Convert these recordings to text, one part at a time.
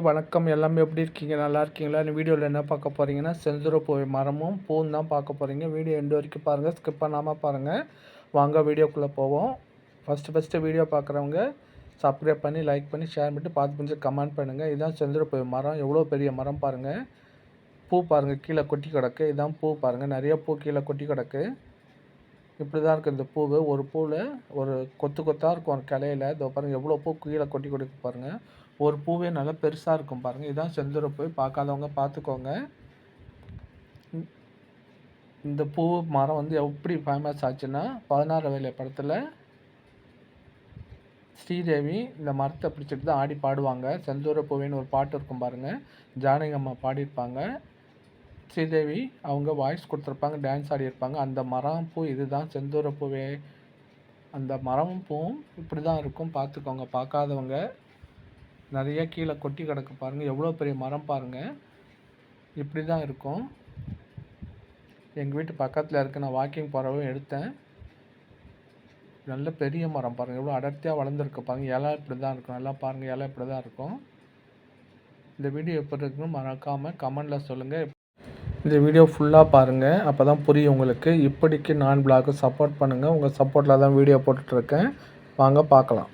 வணக்கம். எல்லாமே எப்படி இருக்கீங்க? நல்லா இருக்கீங்களா? இந்த வீடியோவில் என்ன பார்க்க போகிறீங்கன்னா, செந்தூரப்பூ மரமும் பூவும் தான் பார்க்க போகிறீங்க. வீடியோ எண்டு வரைக்கும் பாருங்கள், ஸ்கிப் பண்ணாமல் பாருங்கள். வாங்க வீடியோக்குள்ளே போவோம். ஃபஸ்ட்டு வீடியோ பார்க்குறவங்க சப்ஸ்கிரைப் பண்ணி, லைக் பண்ணி, ஷேர் பண்ணிட்டு பார்த்து புரிஞ்சு கமெண்ட் பண்ணுங்கள். இதுதான் செந்தூரப்பூ மரம். எவ்வளோ பெரிய மரம் பாருங்கள். பூ பாருங்கள், கீழே கொட்டி கிடக்கு. இதுதான் பூ பாருங்கள், நிறைய பூ கீழே கொட்டி கிடக்கு. இப்படி தான் இருக்குது இந்த பூவு. ஒரு பூவில் ஒரு கொத்தாக இருக்கும் ஒரு கிளையில். இதோ பாருங்கள் எவ்வளோ பூ கீழே கொட்டி கொடுக்கு பாருங்கள். ஒரு பூவே நல்லா பெருசாக இருக்கும் பாருங்கள். இதுதான் செந்தூரப்பூ. பார்க்காதவங்க பார்த்துக்கோங்க. இந்த பூ மரம் வந்து எப்படி ஃபேமஸ் ஆச்சுன்னா, 16 வேலை படத்தில் ஸ்ரீதேவி இந்த மரத்தை பிடிச்சிட்டு தான் ஆடி பாடுவாங்க. செந்தூரப்பூவின்னு ஒரு பாட்டு இருக்கும் பாருங்கள். ஜானகி அம்மா பாடியிருப்பாங்க. ஸ்ரீதேவி அவங்க வாய்ஸ் கொடுத்துருப்பாங்க, டான்ஸ் ஆடியிருப்பாங்க. அந்த மரம் பூ இது தான் செந்தூரப்பூவே. அந்த மரமும் பூவும் இப்படி தான் இருக்கும், பார்த்துக்கோங்க. பார்க்காதவங்க. நிறைய கீழே கொட்டி கிடக்கு பாருங்கள். எவ்வளோ பெரிய மரம் பாருங்கள். இப்படி தான் இருக்கும். எங்கள் வீட்டு பக்கத்தில் இருக்க, நான் வாக்கிங் போகிறவும் எடுத்தேன். நல்ல பெரிய மரம் பாருங்கள், எவ்வளோ அடர்த்தியாக வளர்ந்துருக்கு பாருங்கள். இலை இப்படி தான் இருக்கும், நல்லா பாருங்கள். இலை இப்படி தான் இருக்கும். இந்த வீடியோ எப்படி இருக்குன்னு மறக்காமல் கமெண்டில் சொல்லுங்கள். இந்த வீடியோ ஃபுல்லாக பாருங்கள், அப்போ தான் புரியும் உங்களுக்கு. இப்படிக்கு நான் பிளாக்கு சப்போர்ட் பண்ணுங்கள். உங்கள் சப்போர்ட்டில் தான் வீடியோ போட்டுட்ருக்கேன். வாங்க பார்க்கலாம்.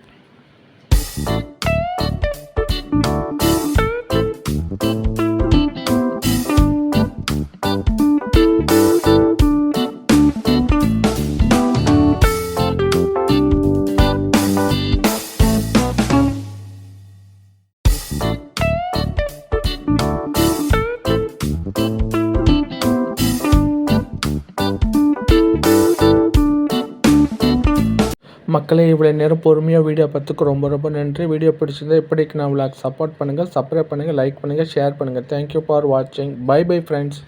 மக்களே, இவ்வளோ நேரம் பொறுமையாக வீடியோ பார்த்துக்கு ரொம்ப ரொம்ப நன்றி. வீடியோ பிடிச்சிருந்தால் இப்படிக்கு நான் விளாக் சப்போர்ட் பண்ணுங்கள், சப்ஸ்கிரைப் பண்ணுங்கள், லைக் பண்ணுங்கள், ஷேர் பண்ணுங்கள். தேங்க்யூ ஃபார் வாட்சிங். Bye bye friends.